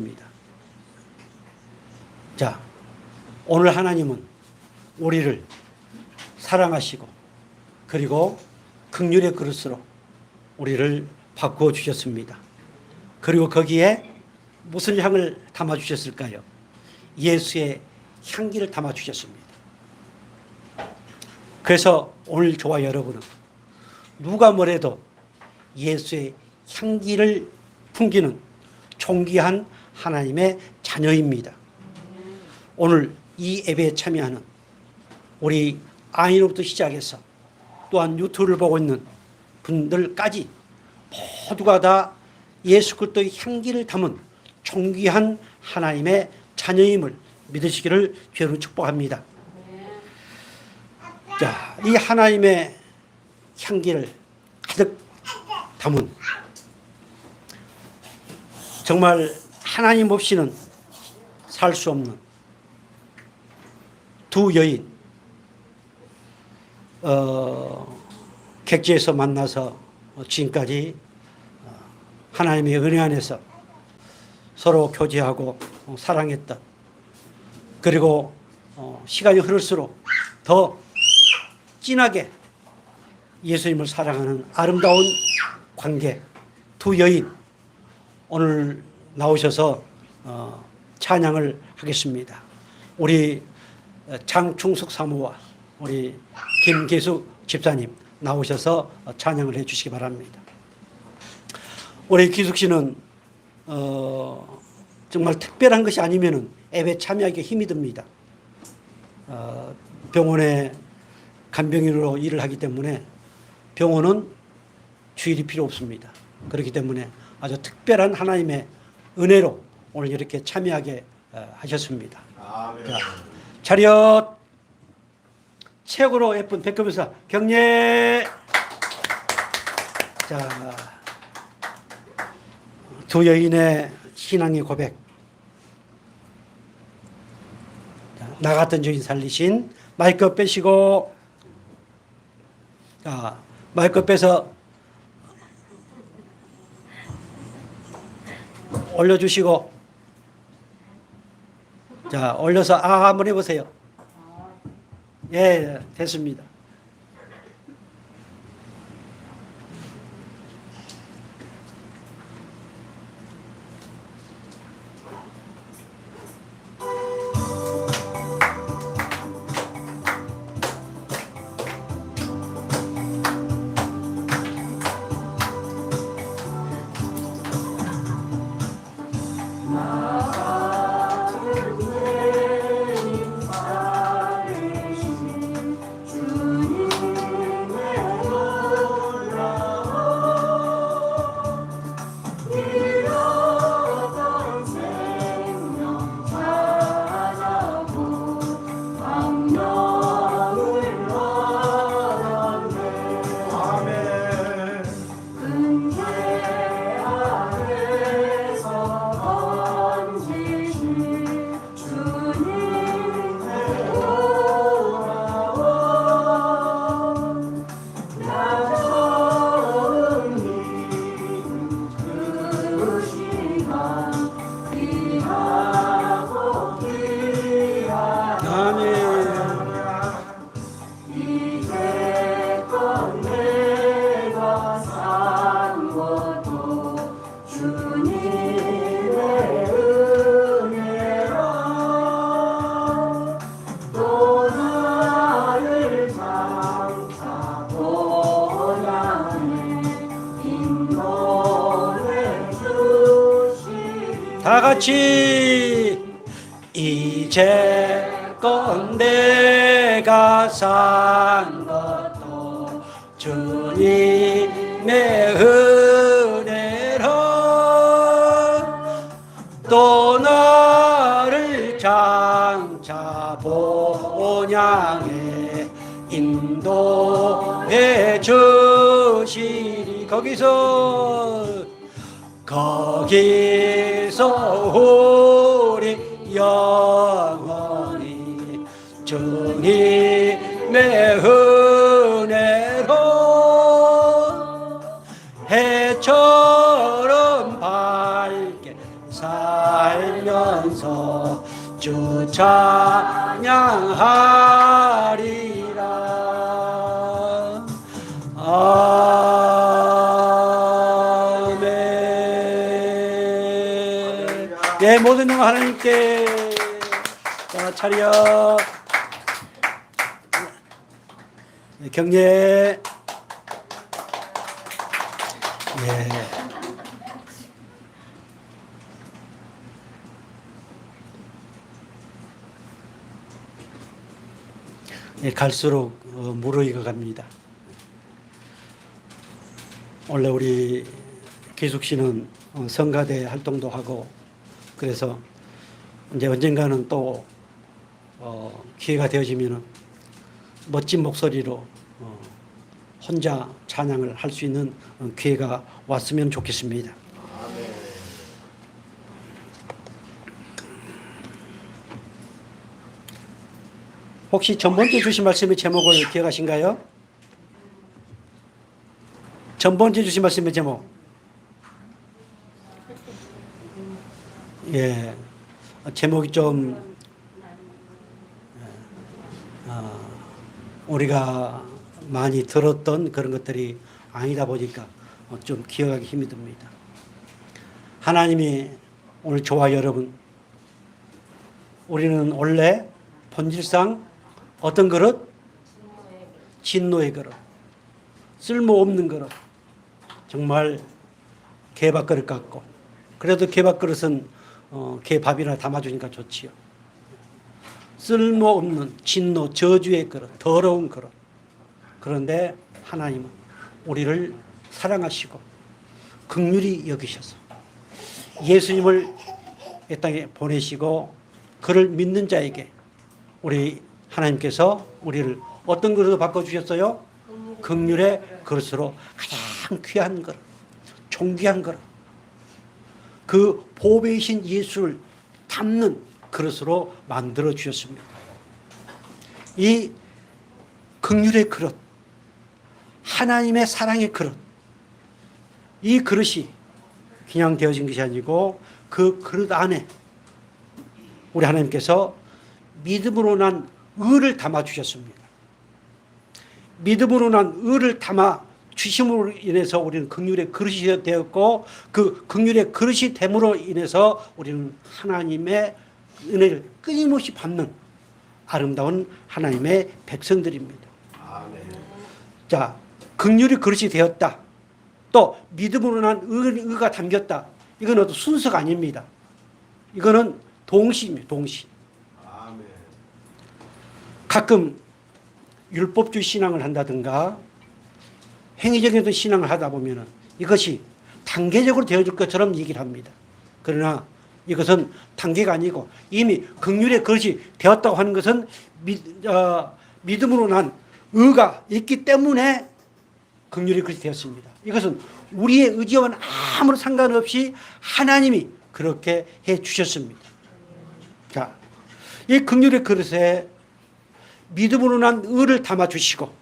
입니다. 자, 오늘 하나님은 우리를 사랑하시고 그리고 긍휼의 그릇으로 우리를 바꾸어 주셨습니다. 그리고 거기에 무슨 향을 담아 주셨을까요? 예수의 향기를 담아 주셨습니다. 그래서 오늘 저와 여러분은 누가 뭐래도 예수의 향기를 풍기는 존귀한 하나님의 자녀입니다. 오늘 이 예배에 참여하는 우리 아이로부터 시작해서 또한 유튜브를 보고 있는 분들까지 모두가 다 예수 그리스도의 향기를 담은 존귀한 하나님의 자녀임을 믿으시기를 주로 축복합니다. 자, 이 하나님의 향기를 가득 담은 정말 하나님 없이는 살 수 없는 두 여인, 객지에서 만나서 지금까지 하나님의 은혜 안에서 서로 교제하고 사랑했던, 그리고 시간이 흐를수록 더 진하게 예수님을 사랑하는 아름다운 관계, 두 여인 오늘 나오셔서 찬양을 하겠습니다. 우리 장충숙 사모와 우리 김계숙 집사님 나오셔서 찬양을 해 주시기 바랍니다. 우리 기숙 씨는 정말 특별한 것이 아니면 예배 참여하기가 힘이 듭니다. 병원에 간병인으로 일을 하기 때문에 병원은 주일이 필요 없습니다. 그렇기 때문에 아주 특별한 하나님의 은혜로 오늘 이렇게 참여하게 하셨습니다. 자, 차렷. 최고로 예쁜 백금여사 경례. 자, 두 여인의 신앙의 고백. 자, 나 같은 죄인 살리신. 마이크 빼시고. 자, 마이크 빼서 올려주시고. 자, 올려서 한번 해보세요. 예, 됐습니다. 다 같이 이제껏 내가 산 것도 주님의 은혜로 또 나를 장차 본향에 인도해 주시리. 거기서 우리 영원히 주님의 은혜로 해처럼 밝게 살 살면서 주 찬양하리라. 아멘. 예, 모든 영광 하나님께. 자, 차려. 경례. 예. 예, 갈수록 무르익어 갑니다. 원래 우리 기숙 씨는 성가대 활동도 하고 그래서 이제 언젠가는 또 기회가 되어지면은 멋진 목소리로 혼자 찬양을 할 수 있는 기회가 왔으면 좋겠습니다. 혹시 전번주에 주신 말씀의 제목을 기억하신가요? 전번주에 주신 말씀의 제목. 예. 제목이 좀 우리가 많이 들었던 그런 것들이 아니다 보니까 좀 기억하기 힘이 듭니다. 하나님이 오늘 저와 여러분, 우리는 원래 본질상 어떤 그릇? 진노의 그릇, 쓸모없는 그릇, 정말 개밥그릇 같고, 그래도 개밥그릇은 개밥이나 담아주니까 좋지요. 쓸모없는 진노, 저주의 그릇, 더러운 그릇. 그런데 하나님은 우리를 사랑하시고 긍휼히 여기셔서 예수님을 이 땅에 보내시고 그를 믿는 자에게 우리 하나님께서 우리를 어떤 그릇으로 바꿔주셨어요? 긍휼의 그릇으로 가장 귀한 그릇, 존귀한 그릇, 그 보배이신 예수를 담는 그릇으로 만들어 주셨습니다. 이 긍휼의 그릇, 하나님의 사랑의 그릇, 이 그릇이 그냥 되어진 것이 아니고 그 그릇 안에 우리 하나님께서 믿음으로 난 의를 담아 주셨습니다. 믿음으로 난 의를 담아 주심으로 인해서 우리는 긍휼의 그릇이 되었고, 그 긍휼의 그릇이 됨으로 인해서 우리는 하나님의 은혜를 끊임없이 받는 아름다운 하나님의 백성들입니다. 아멘. 자, 긍휼의 그릇이 되었다. 또 믿음으로 난 의가 담겼다. 이건 어떤 순서가 아닙니다. 이거는 동시입니다. 동시. 아멘. 가끔 율법주의 신앙을 한다든가 행위적인 신앙을 하다 보면 이것이 단계적으로 되어질 것처럼 얘기를 합니다. 그러나 이것은 단계가 아니고 이미 긍휼의 그릇이 되었다고 하는 것은 믿음으로 난 의가 있기 때문에 긍휼의 그릇이 되었습니다. 이것은 우리의 의지와는 아무런 상관없이 하나님이 그렇게 해 주셨습니다. 자, 이 긍휼의 그릇에 믿음으로 난 의를 담아 주시고,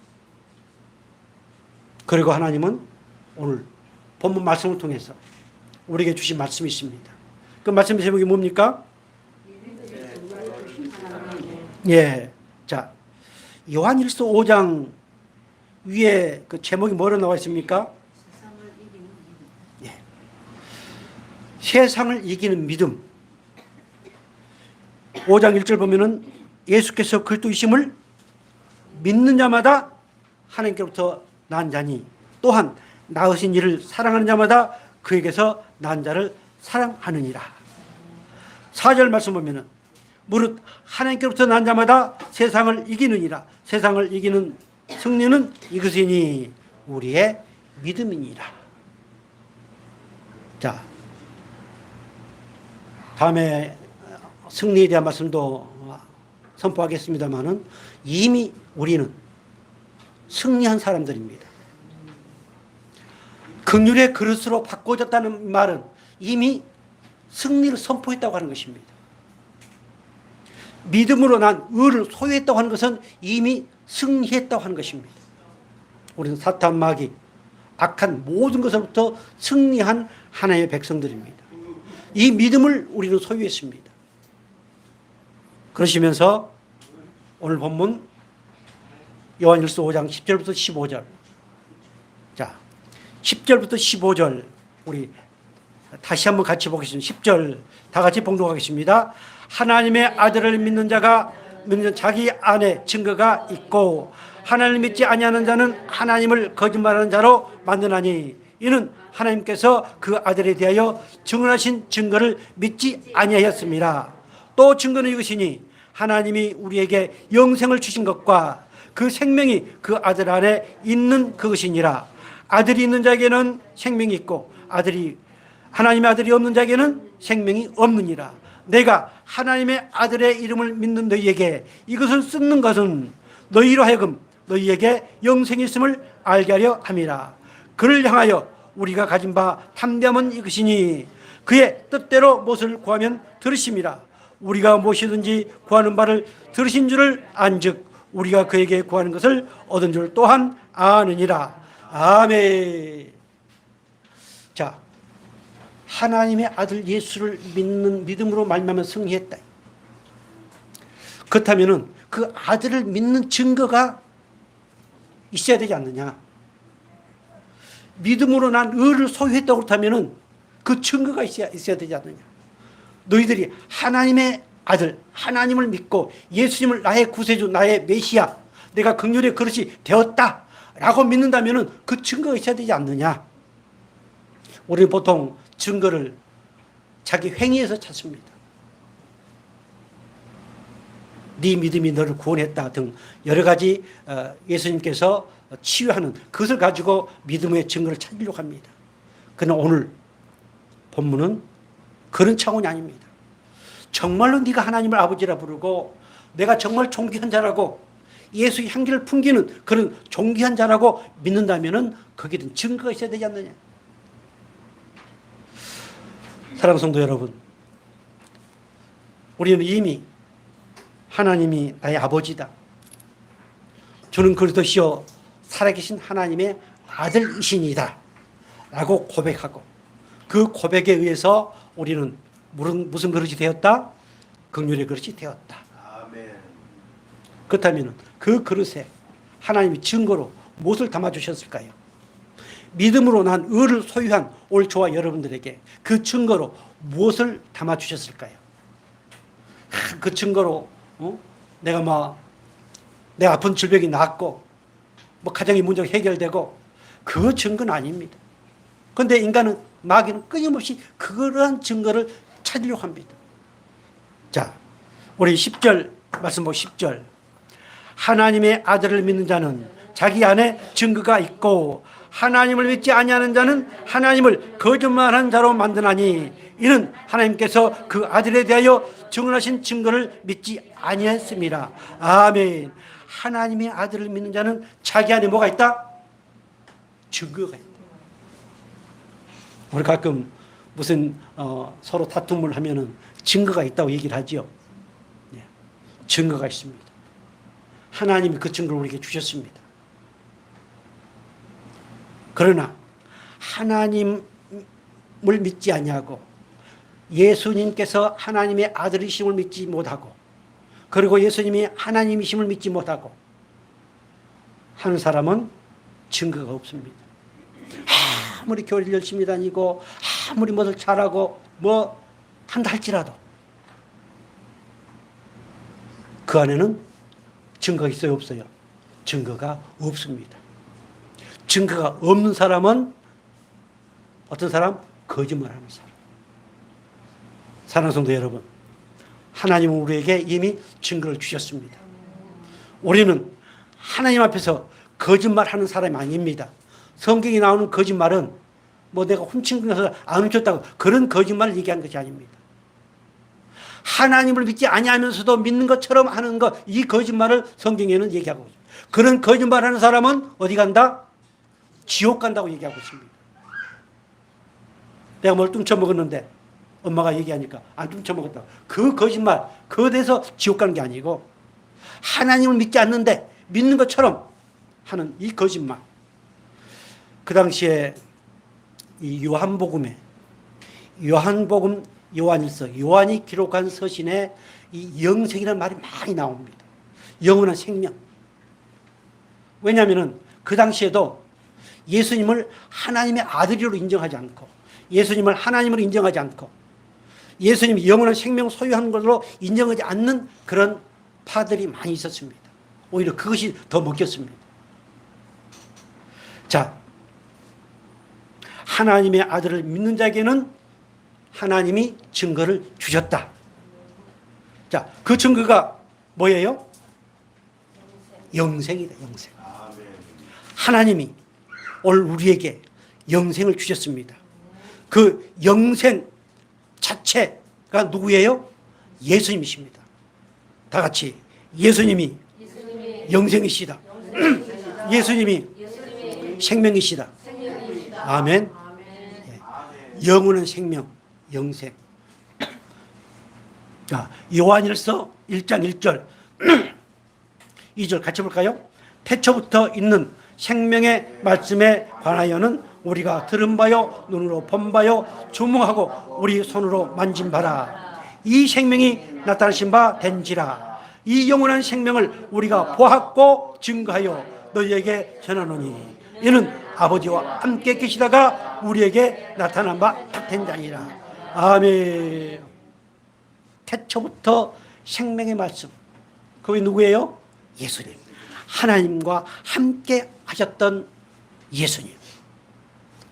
그리고 하나님은 오늘 본문 말씀을 통해서 우리에게 주신 말씀이 있습니다. 그 말씀의 제목이 뭡니까? 예. 자, 요한일서 5장 위에 그 제목이 뭐로 나와 있습니까? 예. 세상을 이기는 믿음. 5장 1절 보면은 예수께서 그리스도이심을 믿는 자마다 하나님께로부터 난 자니 또한 낳으신 이를 사랑하는 자마다 그에게서 난 자를 사랑하느니라. 4절 말씀 보면은 무릇 하나님께로부터 난 자마다 세상을 이기느니라. 세상을 이기는 승리는 이것이니 우리의 믿음이니라. 자, 다음에 승리에 대한 말씀도 선포하겠습니다만은 이미 우리는 승리한 사람들입니다. 긍휼의 그릇으로 바꿔졌다는 말은 이미 승리를 선포했다고 하는 것입니다. 믿음으로 난 의를 소유했다고 하는 것은 이미 승리했다고 하는 것입니다. 우리는 사탄, 마귀, 악한 모든 것으로부터 승리한 하나님의 백성들입니다. 이 믿음을 우리는 소유했습니다. 그러시면서 오늘 본문 요한일서 5장 10절부터 15절. 자, 10절부터 15절 우리 다시 한번 같이 보겠습니다. 10절 다 같이 봉독하겠습니다. 하나님의 아들을 믿는 자가 믿는 자기 안에 증거가 있고 하나님을 믿지 아니하는 자는 하나님을 거짓말하는 자로 만드나니 이는 하나님께서 그 아들에 대하여 증언하신 증거를 믿지 아니하였습니다. 또 증거는 이것이니 하나님이 우리에게 영생을 주신 것과 그 생명이 그 아들 안에 있는 그것이니라. 아들이 있는 자에게는 생명이 있고 하나님의 아들이 없는 자에게는 생명이 없느니라. 내가 하나님의 아들의 이름을 믿는 너희에게 이것을 쓰는 것은 너희로 하여금 너희에게 영생이 있음을 알게 하려 함이라. 그를 향하여 우리가 가진 바 담대함은 이것이니 그의 뜻대로 무엇을 구하면 들으심이라. 우리가 무엇이든지 구하는 바를 들으신 줄을 안즉 우리가 그에게 구하는 것을 얻은 줄 또한 아느니라. 아멘. 자, 하나님의 아들 예수를 믿는 믿음으로 말미암아 승리했다. 그렇다면은 그 아들을 믿는 증거가 있어야 되지 않느냐? 믿음으로 난 의를 소유했다고 그렇다면은 그 증거가 있어야 되지 않느냐? 너희들이 하나님의 아들, 하나님을 믿고 예수님을 나의 구세주, 나의 메시아, 내가 긍휼의 그릇이 되었다라고 믿는다면은 그 증거가 있어야 되지 않느냐? 우리는 보통 증거를 자기 행위에서 찾습니다. 네 믿음이 너를 구원했다 등 여러 가지 예수님께서 치유하는 그것을 가지고 믿음의 증거를 찾으려고 합니다. 그러나 오늘 본문은 그런 차원이 아닙니다. 정말로 네가 하나님을 아버지라 부르고 내가 정말 존귀한 자라고 예수의 향기를 풍기는 그런 존귀한 자라고 믿는다면 거기에는 증거가 있어야 되지 않느냐. 사랑하는 성도 여러분, 우리는 이미 하나님이 나의 아버지다, 주는 그리스도시요 살아계신 하나님의 아들이시니다 라고 고백하고 그 고백에 의해서 우리는 무슨 그릇이 되었다? 긍휼의 그릇이 되었다. 아멘. 그렇다면 그 그릇에 하나님이 증거로 무엇을 담아주셨을까요? 믿음으로 난 의를 소유한 올 저와 여러분들에게 그 증거로 무엇을 담아주셨을까요? 그 증거로 내가 내 아픈 질병이 낫고 가정의 문제가 해결되고 그 증거는 아닙니다. 그런데 인간은 마귀는 끊임없이 그러한 증거를 찾으려고 합니다. 자, 우리 10절 말씀 보고 10절. 하나님의 아들을 믿는 자는 자기 안에 증거가 있고 하나님을 믿지 아니하는 자는 하나님을 거짓말하는 자로 만드나니 이는 하나님께서 그 아들에 대하여 증언하신 증거를 믿지 아니했습니다. 아멘. 하나님의 아들을 믿는 자는 자기 안에 뭐가 있다? 증거가 있다. 우리 가끔 무슨 서로 다툼을 하면은 증거가 있다고 얘기를 하죠. 네. 증거가 있습니다. 하나님이 그 증거를 우리에게 주셨습니다. 그러나 하나님을 믿지 아니하고 예수님께서 하나님의 아들이심을 믿지 못하고 그리고 예수님이 하나님이심을 믿지 못하고 하는 사람은 증거가 없습니다. 아무리 교회를 열심히 다니고 아무리 무엇을 잘하고 한다 할지라도 그 안에는 증거가 있어요, 없어요? 증거가 없습니다. 증거가 없는 사람은 어떤 사람? 거짓말하는 사람. 사랑하는 성도 여러분, 하나님은 우리에게 이미 증거를 주셨습니다. 우리는 하나님 앞에서 거짓말하는 사람이 아닙니다. 성경에 나오는 거짓말은 내가 훔친 것을 안 훔쳤다고 그런 거짓말을 얘기한 것이 아닙니다. 하나님을 믿지 아니하면서도 믿는 것처럼 하는 것, 이 거짓말을 성경에는 얘기하고 있습니다. 그런 거짓말하는 사람은 어디 간다? 지옥 간다고 얘기하고 있습니다. 내가 뭘 뚱쳐먹었는데 엄마가 얘기하니까 안 뚱쳐먹었다고. 그 거짓말, 그에 대해서 지옥 가는 게 아니고 하나님을 믿지 않는데 믿는 것처럼 하는 이 거짓말. 그 당시에 이 요한복음 요한일서, 요한이 기록한 서신에 이 영생이라는 말이 많이 나옵니다. 영원한 생명. 왜냐하면 그 당시에도 예수님을 하나님의 아들이로 인정하지 않고, 예수님을 하나님으로 인정하지 않고, 예수님이 영원한 생명을 소유하는 것으로 인정하지 않는 그런 파들이 많이 있었습니다. 오히려 그것이 더 먹혔습니다. 자, 하나님의 아들을 믿는 자에게는 하나님이 증거를 주셨다. 자, 그 증거가 뭐예요? 영생이다, 영생. 하나님이 오늘 우리에게 영생을 주셨습니다. 그 영생 자체가 누구예요? 예수님이십니다. 다 같이 예수님이 영생이시다. 예수님이 생명이시다. 아멘. 영원한 생명, 영생. 자, 요한일서 1장 1절 2절 같이 볼까요? 태초부터 있는 생명의 말씀에 관하여는 우리가 들은 바요, 눈으로 본 바요, 주목하고 우리 손으로 만진 바라. 이 생명이 나타나신 바 된지라. 이 영원한 생명을 우리가 보았고 증거하여 너희에게 전하노니 이는 아버지와 함께 계시다가 우리에게 나타난 바 된 자니라. 아멘. 태초부터 생명의 말씀. 그게 누구예요? 예수님. 하나님과 함께 하셨던 예수님.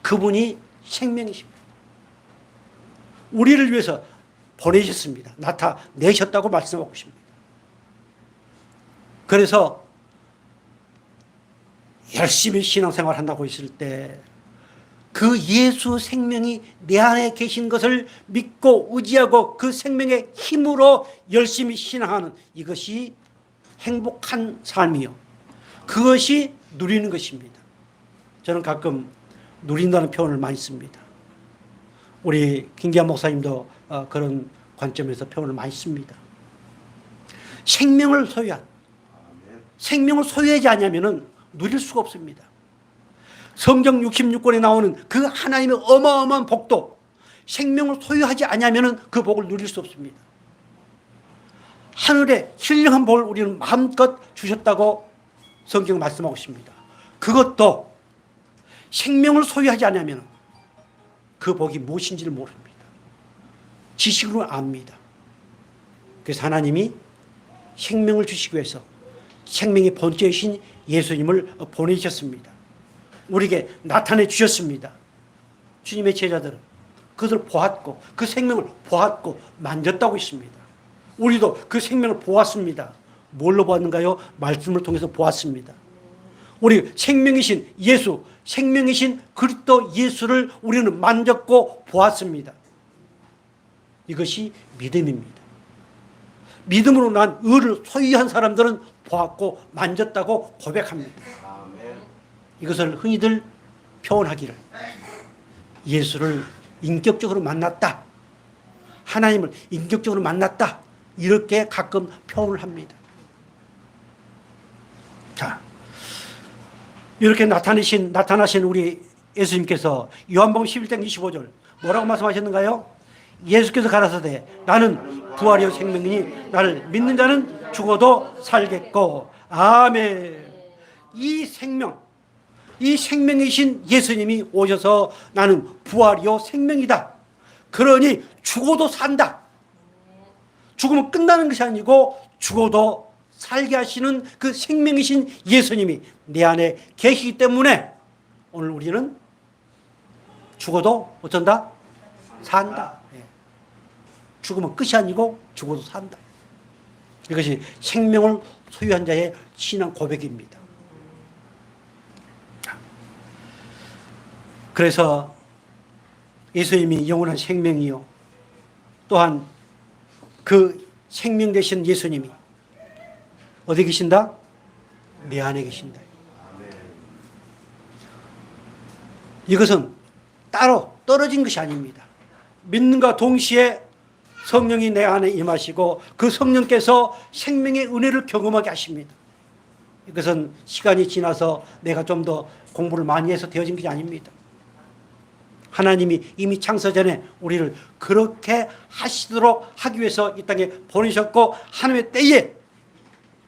그분이 생명이십니다. 우리를 위해서 보내셨습니다. 나타내셨다고 말씀하고 있습니다. 그래서 열심히 신앙생활 한다고 했을 때 그 예수 생명이 내 안에 계신 것을 믿고 의지하고 그 생명의 힘으로 열심히 신앙하는 이것이 행복한 삶이요. 그것이 누리는 것입니다. 저는 가끔 누린다는 표현을 많이 씁니다. 우리 김기환 목사님도 그런 관점에서 표현을 많이 씁니다. 생명을 소유하지 않으면 누릴 수가 없습니다. 성경 66권에 나오는 그 하나님의 어마어마한 복도, 생명을 소유하지 않으면 그 복을 누릴 수 없습니다. 하늘의 신령한 복을 우리는 마음껏 주셨다고 성경 말씀하고 있습니다. 그것도 생명을 소유하지 않으면 그 복이 무엇인지를 모릅니다. 지식으로 압니다. 그래서 하나님이 생명을 주시기 위해서 생명의 본체이신 예수님을 보내주셨습니다. 우리에게 나타내 주셨습니다. 주님의 제자들은 그것을 보았고 그 생명을 보았고 만졌다고 했습니다. 우리도 그 생명을 보았습니다. 뭘로 보았는가요? 말씀을 통해서 보았습니다. 우리 생명이신 예수, 생명이신 그리스도 예수를 우리는 만졌고 보았습니다. 이것이 믿음입니다. 믿음으로 난 의를 소유한 사람들은 보았고 만졌다고 고백합니다. 이것을 흔히들 표현하기를 예수를 인격적으로 만났다, 하나님을 인격적으로 만났다, 이렇게 가끔 표현을 합니다. 자, 이렇게 나타나신 우리 예수님께서 요한복음 11장 25절 뭐라고 말씀하셨는가요? 예수께서 가라사대 나는 부활이요 생명이니 나를 믿는 자는 죽어도 살겠고. 아멘. 이 생명이신 예수님이 오셔서 나는 부활이요 생명이다. 그러니 죽어도 산다. 죽으면 끝나는 것이 아니고 죽어도 살게 하시는 그 생명이신 예수님이 내 안에 계시기 때문에 오늘 우리는 죽어도 어쩐다? 산다. 죽으면 끝이 아니고 죽어도 산다. 이것이 생명을 소유한 자의 신앙 고백입니다. 그래서 예수님이 영원한 생명이요, 또한 그 생명 되신 예수님이 어디 계신다? 내 안에 계신다. 이것은 따로 떨어진 것이 아닙니다. 믿는가 동시에 성령이 내 안에 임하시고 그 성령께서 생명의 은혜를 경험하게 하십니다. 이것은 시간이 지나서 내가 좀 더 공부를 많이 해서 되어진 것이 아닙니다. 하나님이 이미 창세 전에 우리를 그렇게 하시도록 하기 위해서 이 땅에 보내셨고 하나님의 때에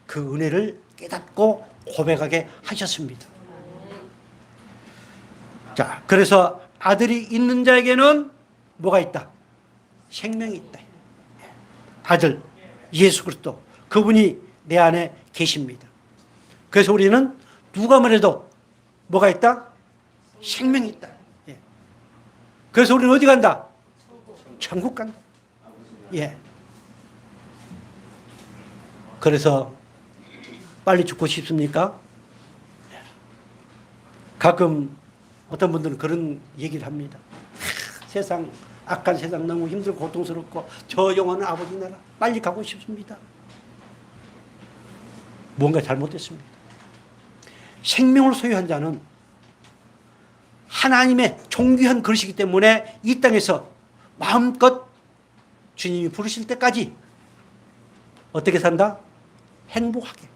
그 은혜를 깨닫고 고백하게 하셨습니다. 자, 그래서 아들이 있는 자에게는 뭐가 있다? 생명이 있다. 아들 예수 그리스도 그분이 내 안에 계십니다. 그래서 우리는 누가 말해도 뭐가 있다? 생명이 있다. 예. 그래서 우리는 어디 간다? 천국 간다. 예. 그래서 빨리 죽고 싶습니까? 가끔 어떤 분들은 그런 얘기를 합니다. 세상, 악한 세상 너무 힘들고 고통스럽고 저 영원한 아버지 나라 빨리 가고 싶습니다. 뭔가 잘못됐습니다. 생명을 소유한 자는 하나님의 존귀한 그릇이기 때문에 이 땅에서 마음껏 주님이 부르실 때까지 어떻게 산다? 행복하게.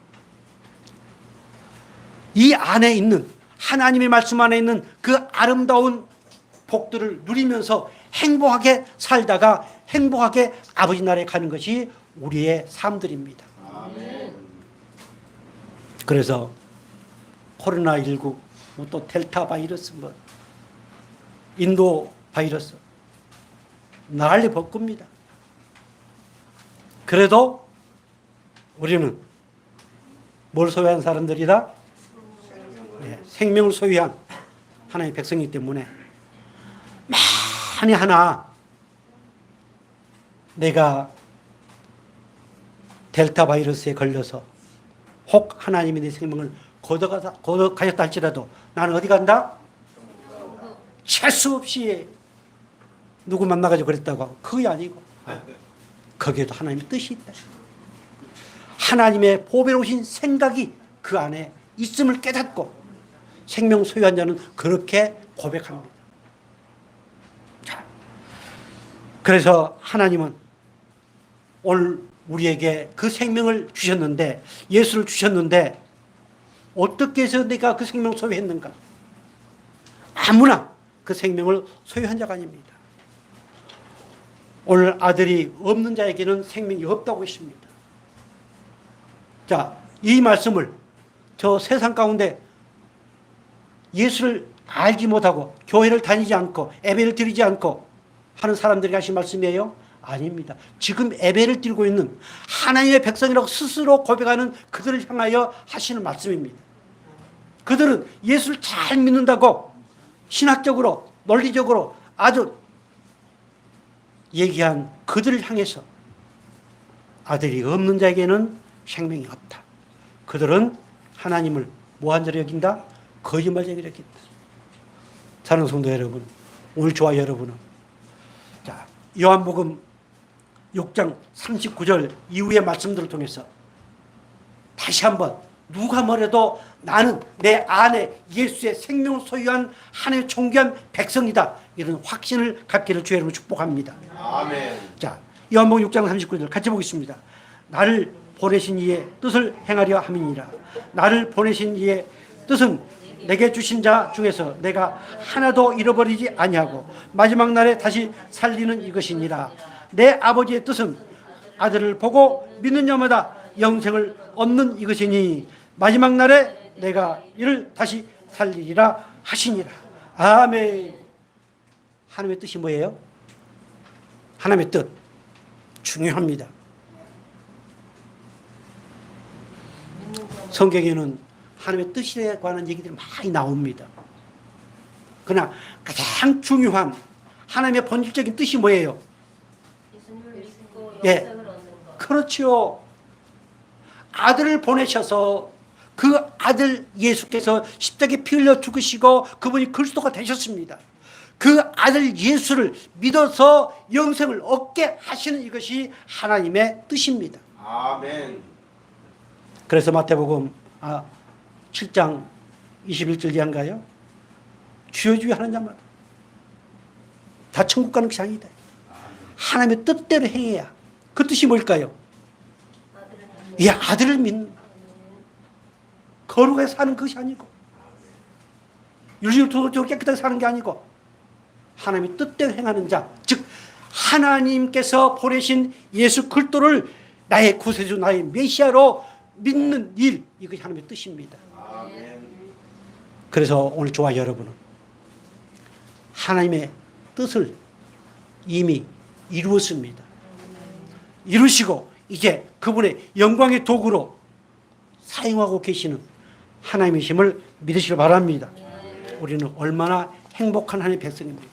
이 안에 있는 하나님의 말씀 안에 있는 그 아름다운 복들을 누리면서 행복하게 살다가 행복하게 아버지 나라에 가는 것이 우리의 삶들입니다. 아멘. 그래서 코로나19 또 델타 바이러스 인도 바이러스 난리 벌겁니다. 그래도 우리는 뭘 소유한 사람들이다? 네, 생명을 소유한 하나님의 백성이기 때문에 만에 하나 내가 델타 바이러스에 걸려서 혹 하나님이 내 생명을 거둬가셨다 할지라도 나는 어디 간다? 재수 없이 누구 만나가지고 그랬다고 그게 아니고 거기에도 하나님의 뜻이 있다. 하나님의 보배로우신 생각이 그 안에 있음을 깨닫고 생명 소유한 자는 그렇게 고백합니다. 자, 그래서 하나님은 오늘 우리에게 그 생명을 주셨는데 예수를 주셨는데 어떻게 해서 내가 그 생명을 소유했는가? 아무나 그 생명을 소유한 자가 아닙니다. 오늘 아들이 없는 자에게는 생명이 없다고 했습니다. 자, 이 말씀을 저 세상 가운데 예수를 알지 못하고 교회를 다니지 않고 예배를 드리지 않고 하는 사람들이 하신 말씀이에요? 아닙니다. 지금 예배를 드리고 있는 하나님의 백성이라고 스스로 고백하는 그들을 향하여 하시는 말씀입니다. 그들은 예수를 잘 믿는다고 신학적으로 논리적으로 아주 얘기한 그들을 향해서 아들이 없는 자에게는 생명이 없다. 그들은 하나님을 뭐한 자로 여긴다? 거짓말쟁이로 여긴다. 사랑하는 성도 여러분, 오늘 저와 여러분은 자, 요한복음 6장 39절 이후의 말씀들을 통해서 다시 한번 누가 뭐래도 나는 내 안에 예수의 생명을 소유한 하나님의 존귀한 백성이다. 이런 확신을 갖기를 주의 이름으로 축복합니다. 아멘. 자, 요한복음 6장 39절 같이 보겠습니다. 나를 보내신 이의 뜻을 행하려 함이니라. 나를 보내신 이의 뜻은 내게 주신 자 중에서 내가 하나도 잃어버리지 아니하고 마지막 날에 다시 살리는 이것이니라. 내 아버지의 뜻은 아들을 보고 믿는 자마다 영생을 얻는 이것이니 마지막 날에 내가 이를 다시 살리리라 하시니라. 아멘. 하나님의 뜻이 뭐예요? 하나님의 뜻 중요합니다. 성경에는 하나님의 뜻에 관한 얘기들이 많이 나옵니다. 그러나 가장 중요한 하나님의 본질적인 뜻이 뭐예요? 예수님을 믿고 영생을 얻는 것. 그렇죠. 아들을 보내셔서 그 아들 예수께서 십자가에 피 흘려 죽으시고 그분이 그리스도가 되셨습니다. 그 아들 예수를 믿어서 영생을 얻게 하시는 이것이 하나님의 뜻입니다. 아멘. 그래서 마태복음 7장 21절 이하인가요? 주여 주여 하는 자마다 다 천국 가는 것이 아니다. 하나님의 뜻대로 행해야. 그 뜻이 뭘까요? 이 아들을 믿는 거룩하게 사는 것이 아니고 윤리적으로 깨끗하게 사는 게 아니고 하나님의 뜻대로 행하는 자, 즉 하나님께서 보내신 예수 그리스도를 나의 구세주, 나의 메시아로 믿는 일, 이것이 하나님의 뜻입니다. 그래서 오늘 저와 여러분은 하나님의 뜻을 이미 이루었습니다. 이루시고 이제 그분의 영광의 도구로 사용하고 계시는 하나님이심을 믿으시길 바랍니다. 우리는 얼마나 행복한 하나님의 백성입니까?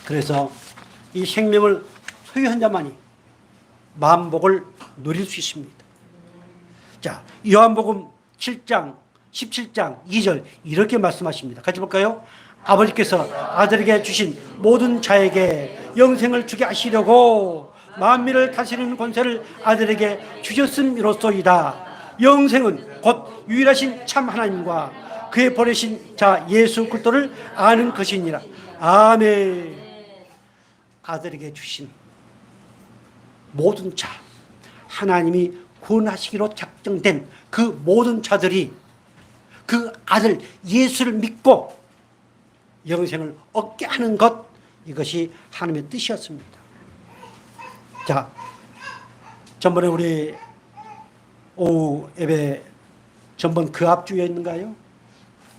그래서 이 생명을 소유한 자만이 만복을 누릴 수 있습니다. 자, 요한복음 7장 17장 2절 이렇게 말씀하십니다. 같이 볼까요? 아버지께서 아들에게 주신 모든 자에게 영생을 주게 하시려고 만민을 다스리는 권세를 아들에게 주셨음이로소이다. 영생은 곧 유일하신 참 하나님과 그의 보내신 자 예수 그리스도를 아는 것이니라. 아멘. 아들에게 주신 모든 자, 하나님이 구원하시기로 작정된 그 모든 자들이 그 아들 예수를 믿고 영생을 얻게 하는 것, 이것이 하나님의 뜻이었습니다. 자, 전번에 우리 오후 예배 전번 그 앞주였는가요?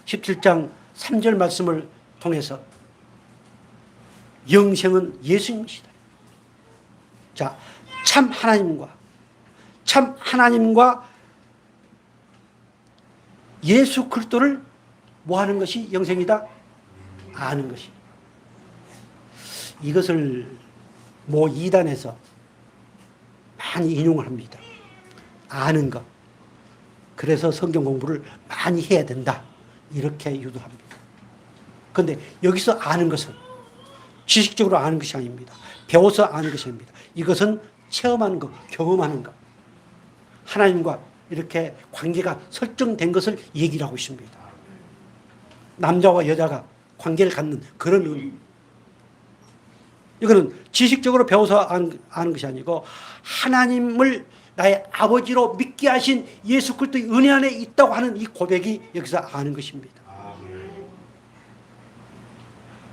17장 3절 말씀을 통해서 영생은 예수님이시다. 자, 참 하나님과 예수 그리스도를 뭐 하는 것이 영생이다? 아는 것이. 이것을 모 이단에서 많이 인용을 합니다. 아는 것. 그래서 성경 공부를 많이 해야 된다. 이렇게 유도합니다. 그런데 여기서 아는 것은 지식적으로 아는 것이 아닙니다. 배워서 아는 것이 아닙니다. 이것은 체험하는 것, 경험하는 것. 하나님과 이렇게 관계가 설정된 것을 얘기를 하고 있습니다. 남자와 여자가 관계를 갖는 그런 의미. 이거는 지식적으로 배워서 아는 것이 아니고 하나님을 나의 아버지로 믿게 하신 예수 그리스도의 은혜 안에 있다고 하는 이 고백이 여기서 아는 것입니다.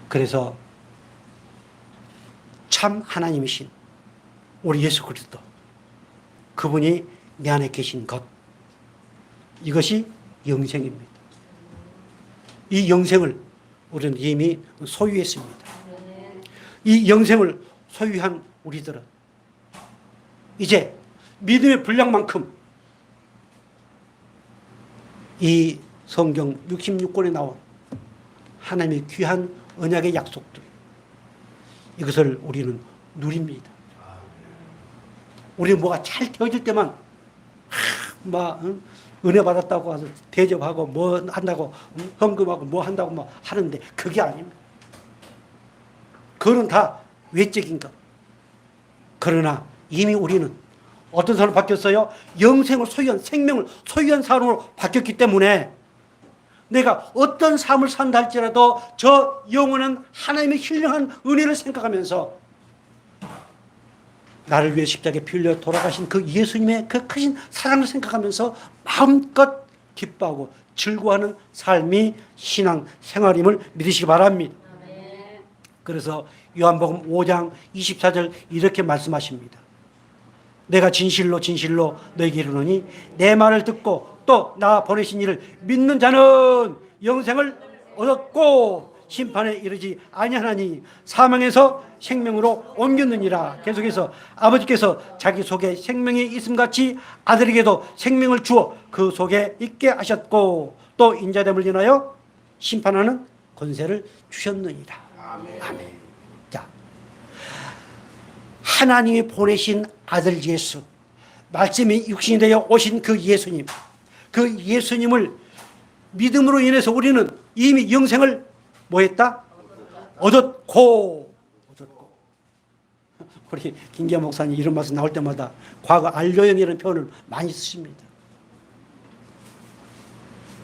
그래서 참 하나님이신 우리 예수 그리스도, 그분이 내 안에 계신 것, 이것이 영생입니다. 이 영생을 우리는 이미 소유했습니다. 이 영생을 소유한 우리들은 이제 믿음의 분량만큼 이 성경 66권에 나온 하나님의 귀한 언약의 약속들, 이것을 우리는 누립니다. 우리는 뭐가 잘 되어질 때만 은혜 받았다고 해서 대접하고 뭐 한다고 헌금하고 뭐 한다고 뭐 하는데 그게 아닙니다. 그건 다 외적인 것. 그러나 이미 우리는 어떤 사람으로 바뀌었어요? 영생을 소유한, 생명을 소유한 사람으로 바뀌었기 때문에 내가 어떤 삶을 산다 할지라도 저 영혼은 하나님의 신령한 은혜를 생각하면서 나를 위해 십자가에 피 흘려 돌아가신 그 예수님의 그 크신 사랑을 생각하면서 마음껏 기뻐하고 즐거워하는 삶이 신앙 생활임을 믿으시기 바랍니다. 그래서 요한복음 5장 24절 이렇게 말씀하십니다. 내가 진실로 진실로 너에게 이르노니 내 말을 듣고 또 나 보내신 이를 믿는 자는 영생을 얻었고 심판에 이르지 아니하나니 사망에서 생명으로 옮겼느니라. 계속해서 아버지께서 자기 속에 생명이 있음같이 아들에게도 생명을 주어 그 속에 있게 하셨고 또 인자됨을 인하여 심판하는 권세를 주셨느니라. 아멘. 자, 하나님이 보내신 아들 예수, 말씀이 육신이 되어 오신 그 예수님, 그 예수님을 믿음으로 인해서 우리는 이미 영생을 뭐 했다? 얻었고. 우리 김기아 목사님 이런 말씀 나올 때마다 과거 안료형이라는 표현을 많이 쓰십니다.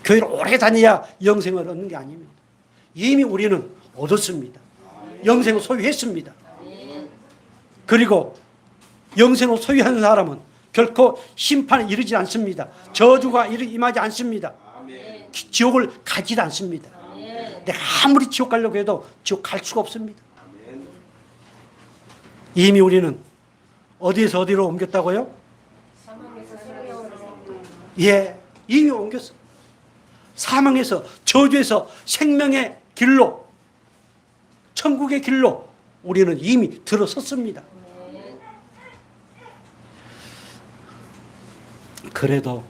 교회를 오래 다녀야 영생을 얻는 게 아닙니다. 이미 우리는 얻었습니다. 영생을 소유했습니다. 그리고 영생을 소유한 사람은 결코 심판에 이르지 않습니다. 저주가 임하지 않습니다. 지옥을 가지 않습니다. 내가 아무리 지옥 가려고 해도 지옥 갈 수가 없습니다. 이미 우리는 어디에서 어디로 옮겼다고요? 예, 이미 옮겼어. 사망에서, 저주에서 생명의 길로, 천국의 길로 우리는 이미 들어섰습니다. 그래도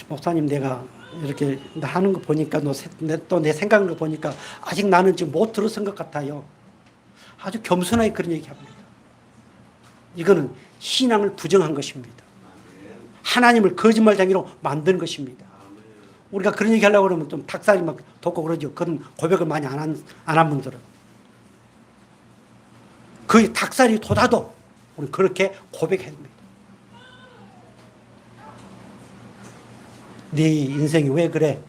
목사님, 내가 이렇게 하는 거 보니까, 또 내 생각하는 거 보니까 아직 나는 지금 못 들어선 것 같아요. 아주 겸손하게 그런 얘기합니다. 이거는 신앙을 부정한 것입니다. 하나님을 거짓말쟁이로 만드는 것입니다. 우리가 그런 얘기 하려고 그러면 좀 닭살이 막 돋고 그러죠. 그런 고백을 많이 안 한 분들은. 그 닭살이 돋아도 우리 그렇게 고백해야 됩니다. 네 인생이 왜 그래?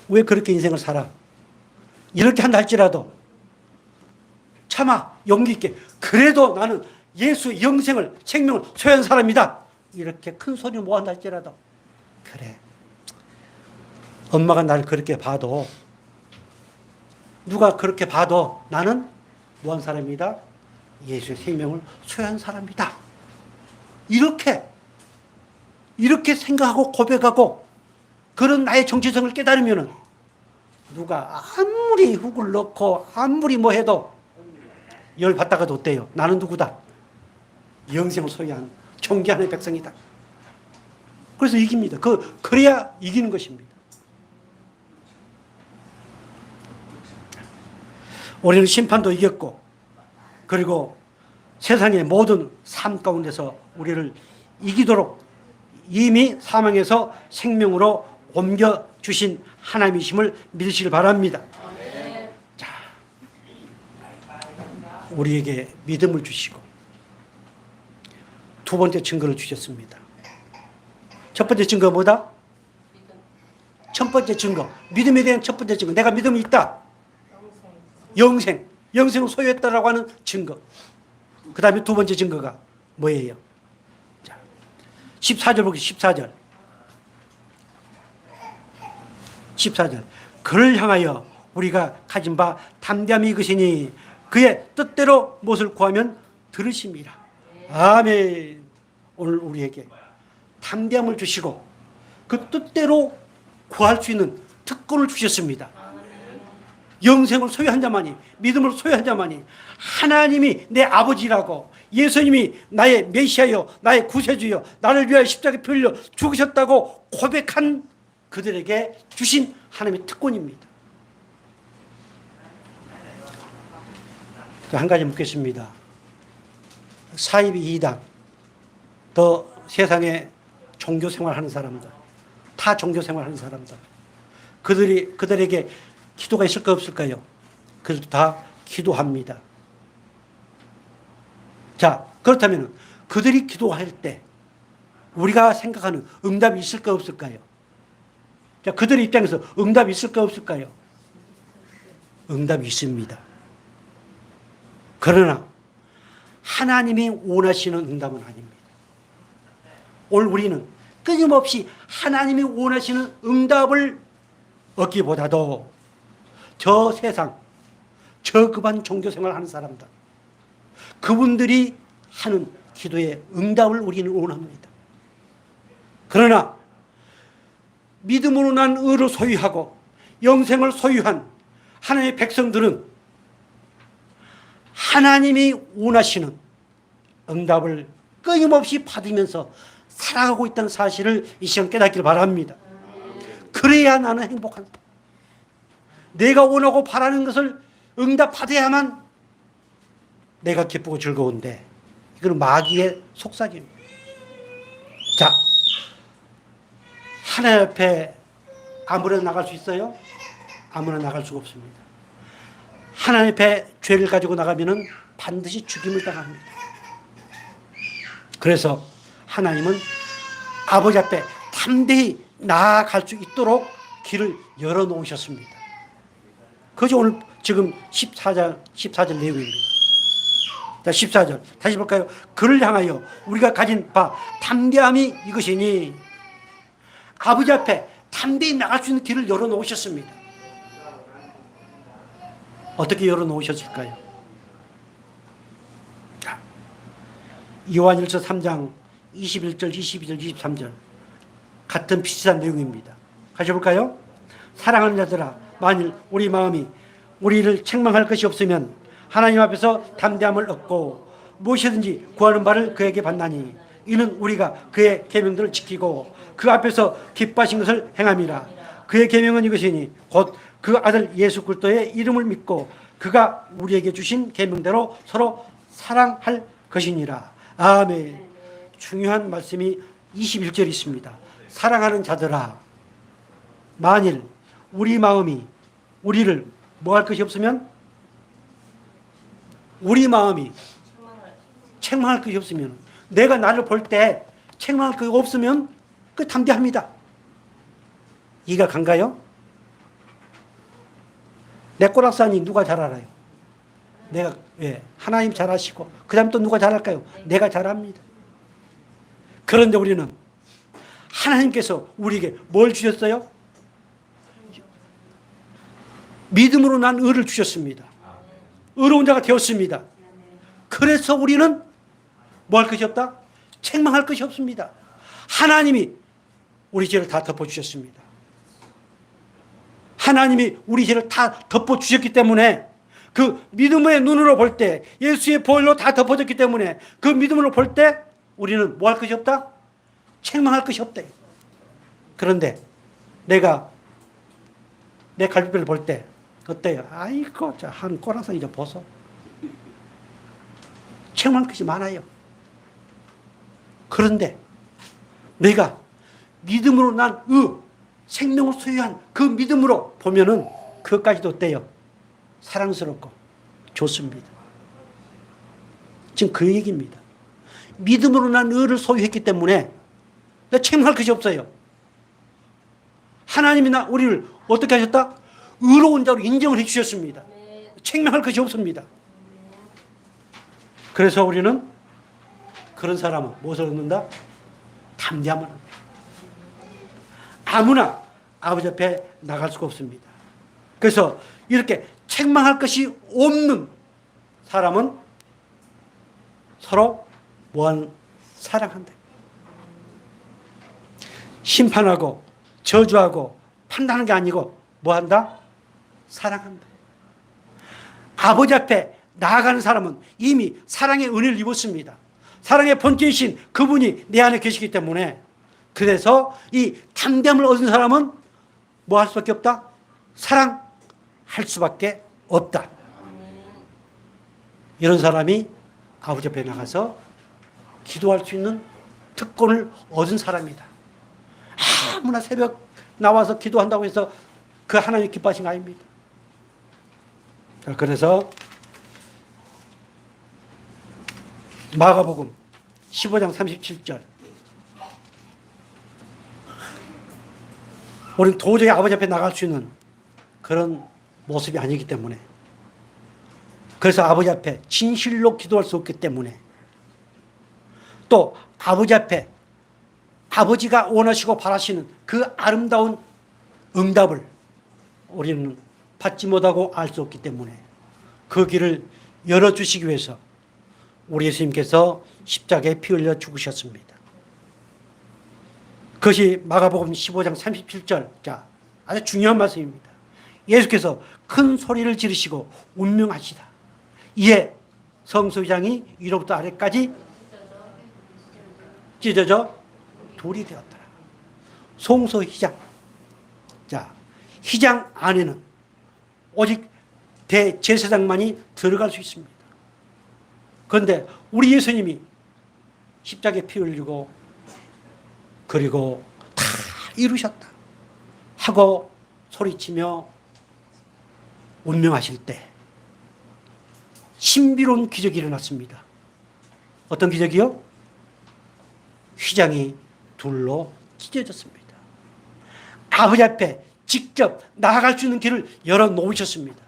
왜 그렇게 인생을 살아? 이렇게 한다 할지라도 참아, 용기 있게, 그래도 나는 예수의 영생을, 생명을 소유한 사람이다, 이렇게 큰 소리를 모한다 할지라도, 그래, 엄마가 나를 그렇게 봐도, 누가 그렇게 봐도 나는 뭐한 사람이다? 예수의 생명을 소유한 사람이다. 이렇게 생각하고 고백하고 그런 나의 정체성을 깨달으면 누가 아무리 훅을 넣고 아무리 뭐 해도 열 받다가도 어때요? 나는 누구다? 영생을 소유한 존귀하는 백성이다. 그래서 이깁니다. 그래야 이기는 것입니다. 우리는 심판도 이겼고, 그리고 세상의 모든 삶 가운데서 우리를 이기도록 이미 사망에서 생명으로 옮겨주신 하나님이심을 믿으시길 바랍니다. 자, 우리에게 믿음을 주시고 두 번째 증거를 주셨습니다. 첫 번째 증거가 뭐다? 첫 번째 증거, 믿음에 대한 첫 번째 증거, 내가 믿음이 있다. 영생을 소유했다라고 하는 증거. 그 다음에 두 번째 증거가 뭐예요? 자, 14절 보겠습니다. 14절. 그를 향하여 우리가 가진 바 담대함이 이것이니 그의 뜻대로 무엇을 구하면 들으심이라. 아멘. 오늘 우리에게 담대함을 주시고 그 뜻대로 구할 수 있는 특권을 주셨습니다. 영생을 소유한 자만이, 믿음을 소유한 자만이, 하나님이 내 아버지라고, 예수님이 나의 메시아요, 나의 구세주요, 나를 위하여 십자가에 피 흘려 죽으셨다고 고백한 그들에게 주신 하나님의 특권입니다. 한 가지 묻겠습니다. 사이비 이단, 더 세상에 종교 생활하는 사람들, 타 종교 생활하는 사람들, 그들에게 기도가 있을까 없을까요? 그들도 다 기도합니다. 자, 그렇다면 그들이 기도할 때 우리가 생각하는 응답이 있을까 없을까요? 자, 그들의 입장에서 응답이 있을까 없을까요? 응답이 있습니다. 그러나 하나님이 원하시는 응답은 아닙니다. 오늘 우리는 끊임없이 하나님이 원하시는 응답을 얻기보다도 저 세상, 저 급한 종교생활 하는 사람들, 그분들이 하는 기도의 응답을 우리는 원합니다. 그러나 믿음으로 난 의를 소유하고 영생을 소유한 하나님의 백성들은 하나님이 원하시는 응답을 끊임없이 받으면서 살아가고 있다는 사실을 이 시간 깨닫기를 바랍니다. 그래야 나는 행복한, 내가 원하고 바라는 것을 응답받아야만 내가 기쁘고 즐거운데, 이건 마귀의 속삭임입니다. 자, 하나님 앞에 아무나 나갈 수 있어요? 아무나 나갈 수가 없습니다. 하나님 앞에 죄를 가지고 나가면은 반드시 죽임을 당합니다. 그래서 하나님은 아버지 앞에 담대히 나아갈 수 있도록 길을 열어놓으셨습니다. 그것이 오늘 지금 14절 내용입니다. 자, 14절 다시 볼까요? 그를 향하여 우리가 가진 바 담대함이 이것이니, 아버지 앞에 담대히 나갈 수 있는 길을 열어놓으셨습니다. 어떻게 열어놓으셨을까요? 요한일서 3장 21절, 22절, 23절 같은 비슷한 내용입니다. 가져볼까요? 사랑하는 자들아, 만일 우리 마음이 우리를 책망할 것이 없으면 하나님 앞에서 담대함을 얻고 무엇이든지 구하는 바를 그에게 받나니 이는 우리가 그의 계명들을 지키고 그 앞에서 기뻐하신 것을 행함이라. 그의 계명은 이것이니 곧 그 아들 예수 그리스도의 이름을 믿고 그가 우리에게 주신 계명대로 서로 사랑할 것이니라. 아멘. 중요한 말씀이 21절에 있습니다. 사랑하는 자들아, 만일 우리 마음이 우리를 뭐 할 것이 없으면, 우리 마음이 책망할 것이 없으면, 내가 나를 볼 때 책망할 것이 없으면 그 담대합니다. 이해가 간가요? 내 꼬락산이 누가 잘 알아요? 내가, 예, 하나님 잘 아시고 그 다음 또 누가 잘 알까요? 내가 잘 압니다. 그런데 우리는 하나님께서 우리에게 뭘 주셨어요? 믿음으로 난 의를 주셨습니다. 의로운 자가 되었습니다. 그래서 우리는 뭐 할 것이 없다? 책망할 것이 없습니다. 하나님이 우리 죄를 다 덮어주셨습니다. 하나님이 우리 죄를 다 덮어주셨기 때문에 그 믿음의 눈으로 볼 때, 예수의 보혈로 다 덮어졌기 때문에 그 믿음으로 볼 때 우리는 뭐 할 것이 없다? 책망할 것이 없대. 그런데 내가 내 갈비뼈를 볼 때 어때요? 아이고, 한 꼬라서 이제 벗어. 책망할 것이 많아요. 그런데 내가 믿음으로 난 생명을 소유한 그 믿음으로 보면은 그것까지도 어때요? 사랑스럽고 좋습니다. 지금 그 얘기입니다. 믿음으로 난 의를 소유했기 때문에 내가 책망할 것이 없어요. 하나님이 우리를 어떻게 하셨다? 의로운 자로 인정을 해 주셨습니다. 책망할 것이 없습니다. 그래서 우리는 그런 사람은 무엇을 얻는다? 담대함을 얻는다. 아무나 아버지 앞에 나갈 수가 없습니다. 그래서 이렇게 책망할 것이 없는 사람은 서로 뭐하는? 사랑한다. 심판하고 저주하고 판단하는 게 아니고 뭐한다? 사랑한다. 아버지 앞에 나아가는 사람은 이미 사랑의 은혜를 입었습니다. 사랑의 본체이신 그분이 내 안에 계시기 때문에, 그래서 이 담대함을 얻은 사람은 뭐 할 수밖에 없다? 사랑할 수밖에 없다. 이런 사람이 아버지 앞에 나가서 기도할 수 있는 특권을 얻은 사람이다. 아무나 새벽 나와서 기도한다고 해서 그 하나님이 기뻐하신 거 아닙니다. 그래서 마가복음 15장 37절, 우리는 도저히 아버지 앞에 나갈 수 있는 그런 모습이 아니기 때문에, 그래서 아버지 앞에 진실로 기도할 수 없기 때문에, 또 아버지 앞에 아버지가 원하시고 바라시는 그 아름다운 응답을 우리는 받지 못하고 알 수 없기 때문에 그 길을 열어주시기 위해서 우리 예수님께서 십자가에 피 흘려 죽으셨습니다. 그것이 마가복음 15장 37절, 자, 아주 중요한 말씀입니다. 예수께서 큰 소리를 지르시고 운명하시다. 이에 성소장이 위로부터 아래까지 찢어져 돌이 되었더라. 송소휘장. 자, 휘장 안에는 오직 대제사장만이 들어갈 수 있습니다. 그런데 우리 예수님이 십자가에 피 흘리고 그리고 다 이루셨다 하고 소리치며 운명하실 때 신비로운 기적이 일어났습니다. 어떤 기적이요? 휘장이 둘로 찢어졌습니다. 아버지 앞에 직접 나아갈 수 있는 길을 열어놓으셨습니다.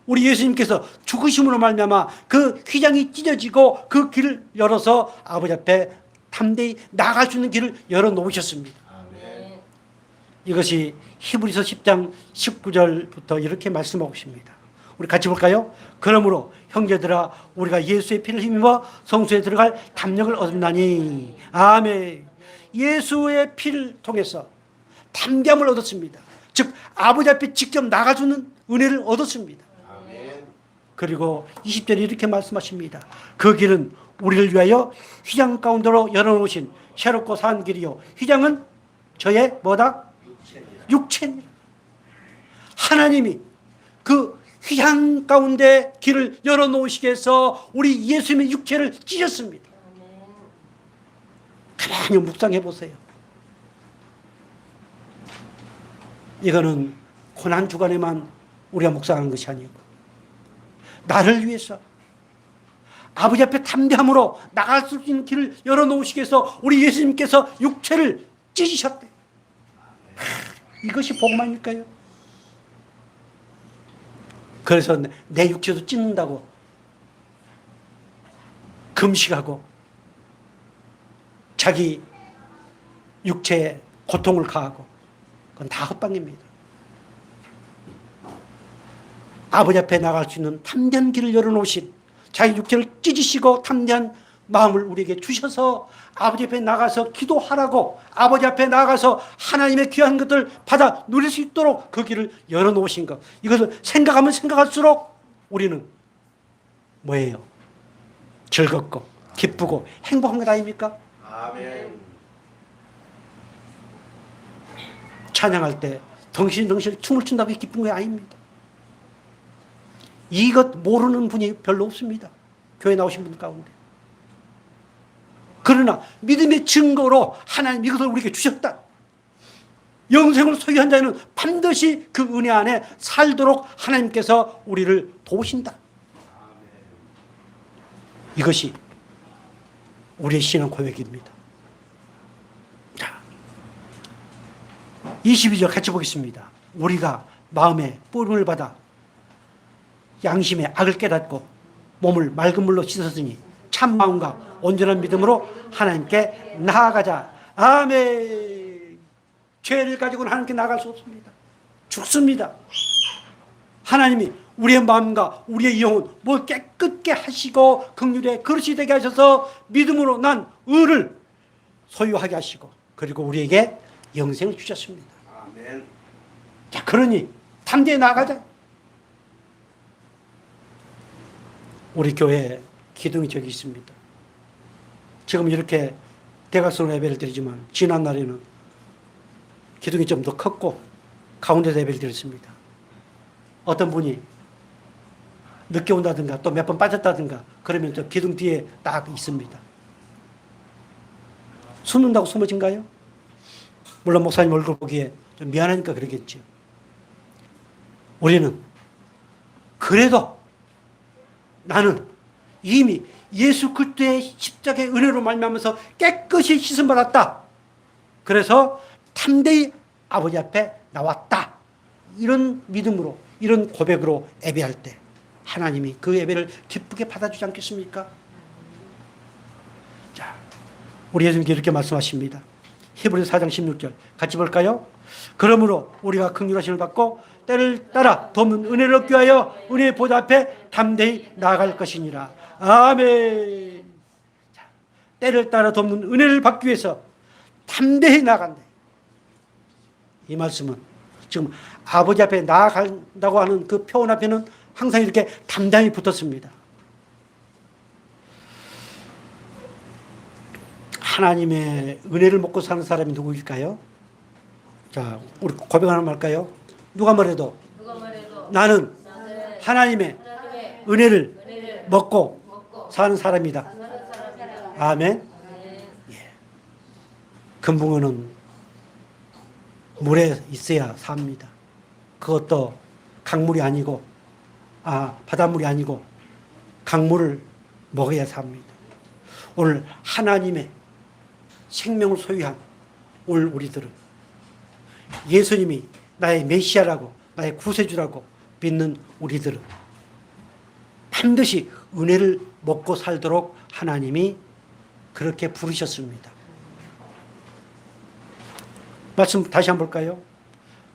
우리 예수님께서 죽으심으로 말미암아 그 휘장이 찢어지고 그 길을 열어서 아버지 앞에 담대히 나아갈 수 있는 길을 열어놓으셨습니다. 이것이 히브리서 10장 19절부터 이렇게 말씀하고 있습니다. 우리 같이 볼까요? 그러므로 형제들아 우리가 예수의 피를 힘입어 성소에 들어갈 담력을 얻었나니. 아멘. 예수의 피를 통해서 담대함을 얻었습니다. 즉 아버지 앞에 직접 나가주는 은혜를 얻었습니다. 아멘. 그리고 20절에 이렇게 말씀하십니다. 그 길은 우리를 위하여 휘장 가운데로 열어놓으신 새롭고 산 길이요. 휘장은 저의 뭐다? 육체입니다. 하나님이 그 휘장 가운데 길을 열어놓으시게 해서 우리 예수님의 육체를 찢었습니다. 가만히 묵상해 보세요. 이거는 고난주간에만 우리가 묵상하는 것이 아니고 나를 위해서 아버지 앞에 담대함으로 나갈 수 있는 길을 열어놓으시기 위해서 우리 예수님께서 육체를 찢으셨대. 이것이 복음 아닐까요? 그래서 내 육체도 찢는다고 금식하고 자기 육체에 고통을 가하고 그건 다 헛방입니다. 아버지 앞에 나갈 수 있는 담대한 길을 열어놓으신 자기 육체를 찢으시고 담대한 마음을 우리에게 주셔서 아버지 앞에 나가서 기도하라고 아버지 앞에 나가서 하나님의 귀한 것들 받아 누릴 수 있도록 그 길을 열어놓으신 것. 이것을 생각하면 생각할수록 우리는 뭐예요? 즐겁고 기쁘고 행복한 것 아닙니까? 아멘. 찬양할 때 덩실덩실 춤을 춘다고 기쁜 게 아닙니다. 이것 모르는 분이 별로 없습니다. 교회 나오신 분 가운데. 그러나 믿음의 증거로 하나님 이것을 우리에게 주셨다. 영생을 소유한 자는 반드시 그 은혜 안에 살도록 하나님께서 우리를 도우신다. 이것이 우리의 신앙 고백입니다. 자, 22절 같이 보겠습니다. 우리가 마음에 뿌림을 받아 양심의 악을 깨닫고 몸을 맑은 물로 씻었으니 참 마음과 온전한 믿음으로 하나님께 나아가자. 아멘. 죄를 가지고는 하나님께 나아갈 수 없습니다. 죽습니다. 하나님이 우리의 마음과 우리의 영혼 뭘 깨끗게 하시고 긍휼의 그릇이 되게 하셔서 믿음으로 난 의를 소유하게 하시고 그리고 우리에게 영생을 주셨습니다. 아멘. 자, 그러니 담대히 나아가자. 우리 교회에 기둥이 저기 있습니다. 지금 이렇게 대각선 예배를 드리지만 지난 날에는 기둥이 좀 더 컸고 가운데서 예배를 드렸습니다. 어떤 분이 늦게 온다든가 또 몇 번 빠졌다든가 그러면 저 기둥 뒤에 딱 있습니다. 숨는다고 숨어진가요? 물론 목사님 얼굴 보기에 좀 미안하니까 그러겠죠. 우리는 그래도 나는 이미 예수 그리스도의 십자가의 은혜로 말미암아서 깨끗이 씻음 받았다. 그래서 담대히 아버지 앞에 나왔다. 이런 믿음으로 이런 고백으로 예배할 때 하나님이 그 예배를 기쁘게 받아주지 않겠습니까? 자, 우리 예수님께 이렇게 말씀하십니다. 히브리서 4장 16절 같이 볼까요? 그러므로 우리가 긍휼하심을 받고 때를 따라 돕는 은혜를 얻기 위하여 은혜의 보좌 앞에 담대히 나아갈 것이니라. 아멘. 자, 때를 따라 돕는 은혜를 받기 위해서 담대히 나아간다. 이 말씀은 지금 아버지 앞에 나아간다고 하는 그 표현 앞에는 항상 이렇게 담당이 붙었습니다. 하나님의 은혜를 먹고 사는 사람이 누구일까요? 자, 우리 고백 하나 할까요? 누가 말해도 나는 하나님의 은혜를 먹고 사는 사람이다. 아멘. 예. 금붕어는 물에 있어야 삽니다. 그것도 강물이 아니고 바닷물이 아니고 강물을 먹어야 삽니다. 오늘 하나님의 생명을 소유한 오늘 우리들은 예수님이 나의 메시아라고 나의 구세주라고 믿는 우리들은 반드시 은혜를 먹고 살도록 하나님이 그렇게 부르셨습니다. 말씀 다시 한번 볼까요?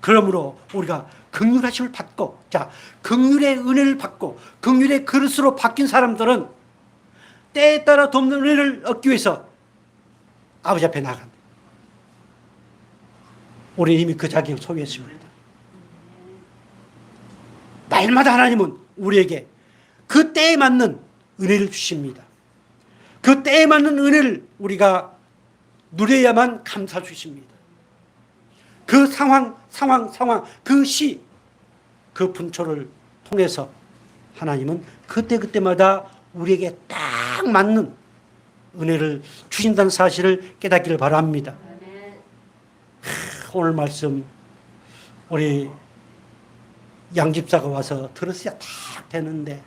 그러므로 우리가 긍휼하심을 받고, 자, 긍휼의 은혜를 받고 긍휼의 그릇으로 바뀐 사람들은 때에 따라 돕는 은혜를 얻기 위해서 아버지 앞에 나간다. 우리 이미 그 자격을 소유했습니다. 날마다 하나님은 우리에게 그 때에 맞는 은혜를 주십니다. 그 때에 맞는 은혜를 우리가 누려야만 감사할 수 있습니다. 그 상황, 그 시, 그 분초를 통해서 하나님은 그때그때마다 우리에게 딱 맞는 은혜를 주신다는 사실을 깨닫기를 바랍니다. 오늘 말씀 우리 양집사가 와서 들었어야 딱 되는데,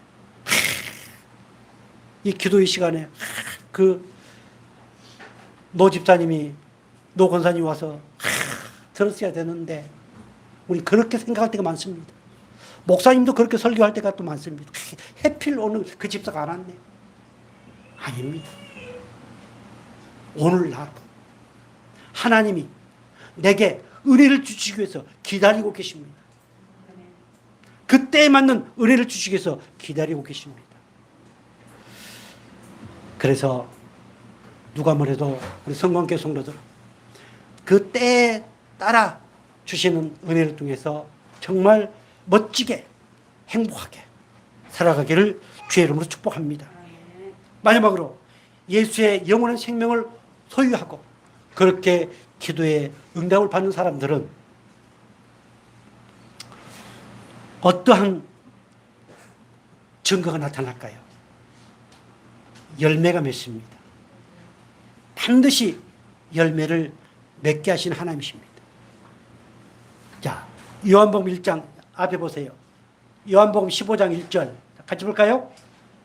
이 기도의 시간에 그 노 집사님이, 노 권사님이 와서 들었어야 되는데, 우리 그렇게 생각할 때가 많습니다. 목사님도 그렇게 설교할 때가 또 많습니다. 해필 오늘 그 집사가 안 왔네. 아닙니다. 오늘 나도 하나님이 내게 은혜를 주시기 위해서 기다리고 계십니다. 그때에 맞는 은혜를 주시기 위해서 기다리고 계십니다. 그래서 누가 뭐래도 우리 성관계 성도들 그 때에 따라 주시는 은혜를 통해서 정말 멋지게 행복하게 살아가기를 주의 이름으로 축복합니다. 마지막으로 예수의 영원한 생명을 소유하고 그렇게 기도에 응답을 받는 사람들은 어떠한 증거가 나타날까요? 열매가 맺습니다. 반드시 열매를 맺게 하신 하나님이십니다. 자, 요한복음 1장 앞에 보세요. 요한복음 15장 1절 같이 볼까요?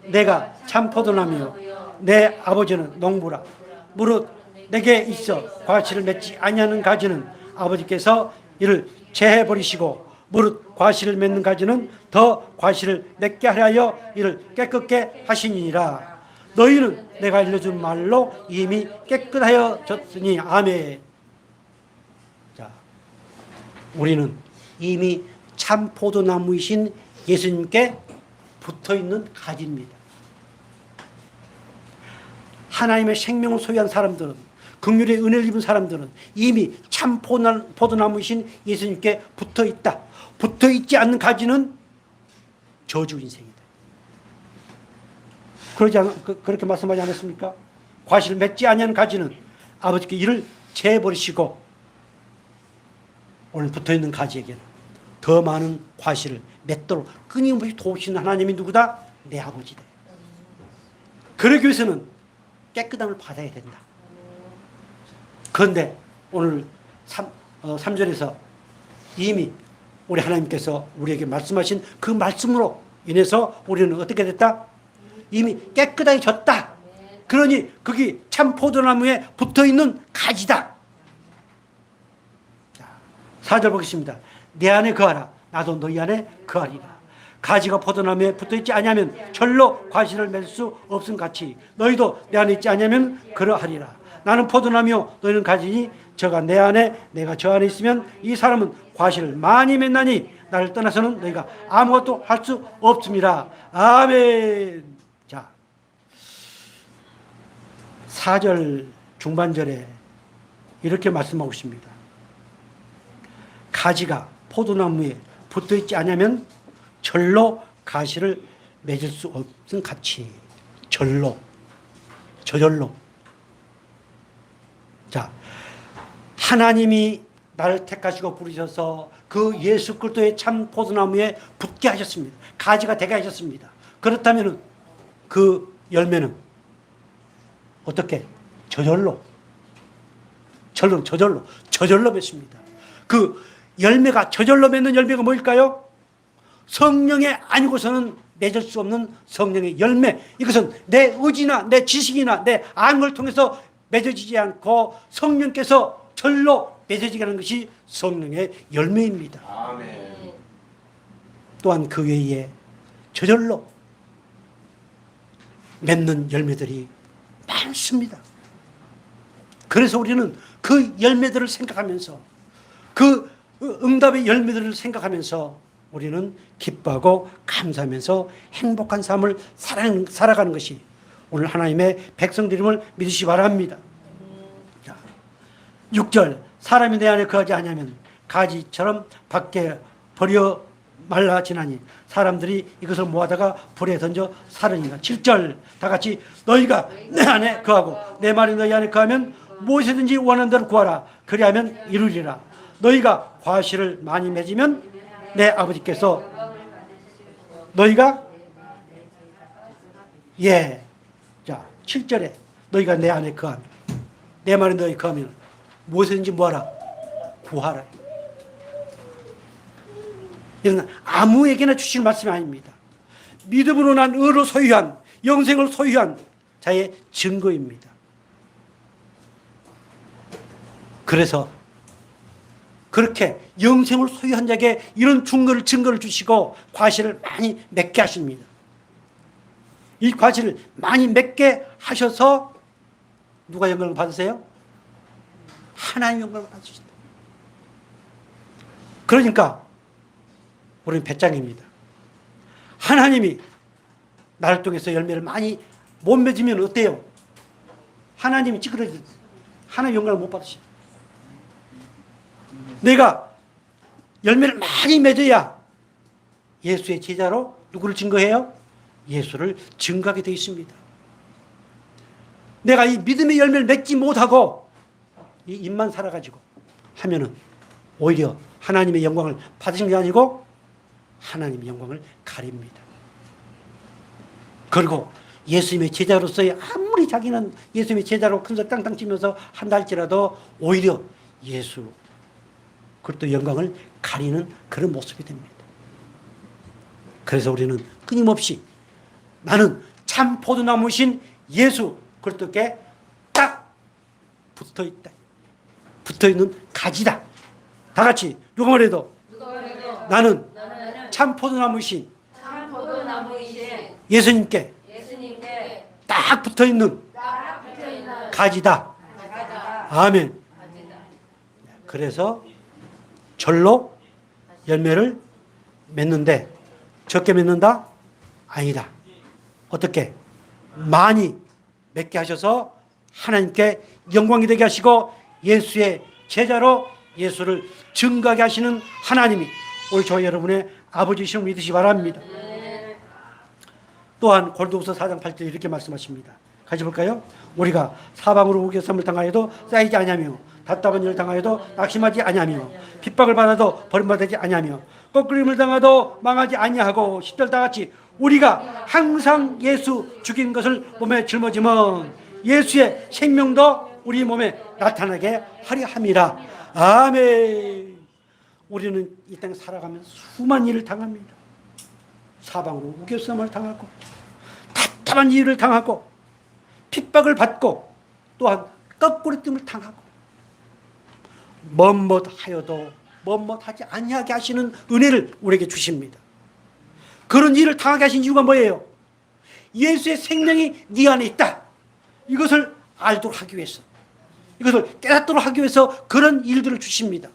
내가 참 포도나무요 내 아버지는 농부라. 무릇 내게 있어 과실을 맺지 아니하는 가지는 아버지께서 이를 제해버리시고 무릇 과실을 맺는 가지는 더 과실을 맺게 하려 이를 깨끗게 하시니라. 너희는 내가 알려준 말로 이미 깨끗하여졌으니. 아멘. 자, 우리는 이미 참 포도나무이신 예수님께 붙어있는 가지입니다. 하나님의 생명을 소유한 사람들은, 긍휼의 은혜를 입은 사람들은 이미 참 포도나무이신 예수님께 붙어있다. 붙어있지 않는 가지는 저주 인생이다. 그렇게 말씀하지 않았습니까? 과실을 맺지 아니하는 가지는 아버지께 이를 제해버리시고, 오늘 붙어있는 가지에게는 더 많은 과실을 맺도록 끊임없이 도우시는 하나님이 누구다? 내 아버지다. 그러기 위해서는 깨끗함을 받아야 된다. 그런데 오늘 3절에서 이미 우리 하나님께서 우리에게 말씀하신 그 말씀으로 인해서 우리는 어떻게 됐다? 이미 깨끗하게 졌다. 그러니 거기 참 포도나무에 붙어있는 가지다. 자, 4절 보겠습니다. 내 안에 거하라. 나도 너희 안에 거하리라. 가지가 포도나무에 붙어있지 아니하면 절로 과실을 맺을 수 없음 같이 너희도 내 안에 있지 아니하면 그러하리라. 나는 포도나무요 너희는 가지니 저가 내 안에 내가 저 안에 있으면 이 사람은 과실을 많이 맺나니 나를 떠나서는 너희가 아무것도 할 수 없습니다. 아멘. 자, 4절 중반절에 이렇게 말씀하고 있습니다. 가지가 포도나무에 붙어있지 않으면 절로 가시를 맺을 수 없음 같이. 절로, 저절로. 자, 하나님이 나를 택하시고 부르셔서 그 예수 그리스도의 참 포도나무에 붙게 하셨습니다. 가지가 되게 하셨습니다. 그렇다면 그 열매는 어떻게? 저절로 맺습니다. 그 열매가, 저절로 맺는 열매가 뭘까요? 성령의 아니고서는 맺을 수 없는 성령의 열매. 이것은 내 의지나 내 지식이나 내 아는 걸 통해서 맺어지지 않고 성령께서 절로 맺어지게 하는 것이 성령의 열매입니다. 아멘. 또한 그 외에 저절로 맺는 열매들이 많습니다. 그래서 우리는 그 열매들을 생각하면서 그 응답의 열매들을 생각하면서 우리는 기뻐하고 감사하면서 행복한 삶을 살아가는 것이 오늘 하나님의 백성들임을 믿으시기 바랍니다. 자, 6절 사람이 내 안에 거하지 아니하면 가지처럼 밖에 버려 말라지나니 사람들이 이것을 모아다가 불에 던져 사르니라. 7절 다 같이 너희가 내 안에 거하고 내 말이 너희 안에 거하면 무엇이든지 원하는 대로 구하라. 그리하면 이루리라. 너희가 과실을 많이 맺으면 내 아버지께서 너희가 자 7절에 너희가 내 안에 거하면 내 말이 너희 거하면 무엇이든지 뭐하라? 구하라. 이건 아무에게나 주실 말씀이 아닙니다. 믿음으로 난 의를 소유한 영생을 소유한 자의 증거입니다. 그래서 그렇게 영생을 소유한 자에게 이런 증거를 주시고 과실을 많이 맺게 하십니다. 이 과실을 많이 맺게 하셔서 누가 영광을 받으세요? 하나님 영광을 받으신다. 그러니까 우리는 배짱입니다. 하나님이 나를 통해서 열매를 많이 못 맺으면 어때요? 하나님이 찌그러지 하나님 영광을 못 받으신다. 내가 열매를 많이 맺어야 예수의 제자로 누구를 증거해요? 예수를 증거하게 되어 있습니다. 내가 이 믿음의 열매를 맺지 못하고 이 입만 살아가지고 하면은 오히려 하나님의 영광을 받으신 게 아니고 하나님의 영광을 가립니다. 그리고 예수님의 제자로서의 아무리 자기는 예수님의 제자로 큰 소리 땅땅 치면서 한다 할지라도 오히려 예수 그것도 영광을 가리는 그런 모습이 됩니다. 그래서 우리는 끊임없이 나는 참 포도나무신 예수 그리스도께 딱 붙어있다. 붙어있는 가지다. 다 같이 누가 말해도 나는 참 포도나무신 예수님께 딱 붙어있는 가지다. 아멘. 그래서 절로 열매를 맺는데 적게 맺는다? 아니다. 어떻게? 많이 맺게 하셔서 하나님께 영광이 되게 하시고 예수의 제자로 예수를 증거하게 하시는 하나님이 오늘 저희 여러분의 아버지이심을 믿으시기 바랍니다. 또한 골도후서 4장 8절 이렇게 말씀하십니다. 같이 볼까요? 우리가 사방으로 우겨섬을 당하여도 쌓이지 아니하며 답답한 일을 당하여도 낙심하지 아니하며 핍박을 받아도 버림받지 아니하며 꺾으림을 당하도 망하지 아니하고 10절 다 같이 우리가 항상 예수 죽인 것을 몸에 짊어지면 예수의 생명도 우리 몸에 나타나게 하려 함이라. 아멘. 우리는 이 땅에 살아가면서 수많은 일을 당합니다. 사방으로 우겨섬을 당하고 답답한 일을 당하고 핍박을 받고 또한 거꾸로뜸을 당하고 멋멋하여도 멋멋하지 아니하게 하시는 은혜를 우리에게 주십니다. 그런 일을 당하게 하신 이유가 뭐예요? 예수의 생명이 네 안에 있다. 이것을 알도록 하기 위해서 이것을 깨닫도록 하기 위해서 그런 일들을 주십니다.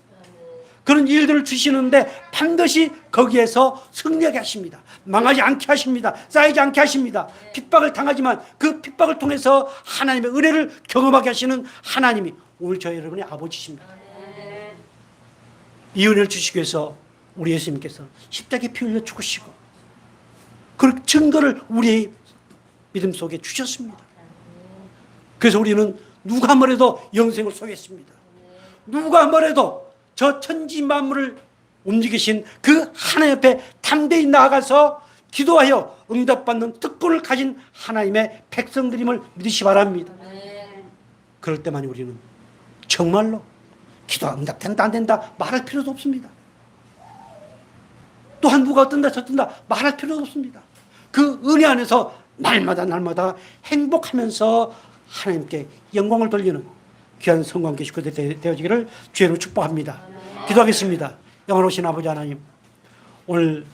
그런 일들을 주시는데 반드시 거기에서 승리하게 하십니다. 망하지 않게 하십니다. 쌓이지 않게 하십니다. 핍박을 당하지만 그 핍박을 통해서 하나님의 은혜를 경험하게 하시는 하나님이 오늘 저희 여러분의 아버지십니다. 이 은혜를 주시기 위해서 우리 예수님께서 십자가에 피 흘려 죽으시고 그 증거를 우리의 믿음 속에 주셨습니다. 그래서 우리는 누가 뭐래도 영생을 소유했습니다. 누가 뭐래도 저 천지 만물을 움직이신 그 하나님 앞에 담대히 나아가서 기도하여 응답받는 특권을 가진 하나님의 백성들임을 믿으시 바랍니다. 그럴 때만 우리는 정말로 기도가 응답된다 안 된다 말할 필요도 없습니다. 또한 누가 어떤다 저떤다 말할 필요도 없습니다. 그 은혜 안에서 날마다 행복하면서 하나님께 영광을 돌리는 귀한 성광 계시고 되어지기를 주의로 축복합니다. 기도하겠습니다. 영원하신 아버지 하나님, 오늘